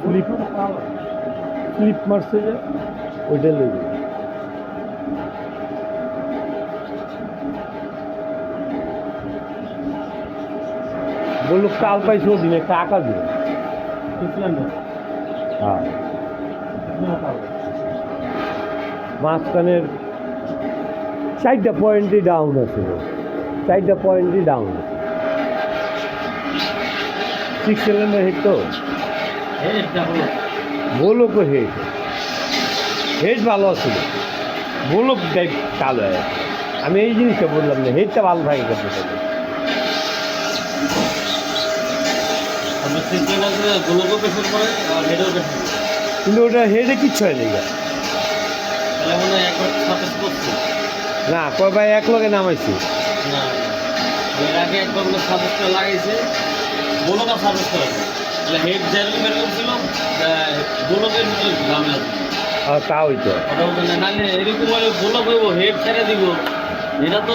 slip slip মারছে যে ওইটা লেগে বললো কাল পাইছো দিন একটা আঁকা দিন হ্যাঁ মাঝখানের 4টা পয়েন্টই ডাউন আছে 4টা পয়েন্টই ডাউন আছে 6 সিলিন্ডার হেড তো বলো তো হেড হেড ভালো ছিল বলো দেখ চালু হয় আমি এই জিনিসটা বললাম না হেডটা ভালো থাকে করতে কিন্তু ওটা হেডে কিচ্ছু হয় না না কয় ভাই এক লগে নামাইছি লাগাইছে গোলকা সার্ভিস করা হেড যেরকম এরকম ছিল গোলকের ঝামেলা তা হইতো নাহলে এরকম গোলক হইব হেড ছেড়ে দিব এটা তো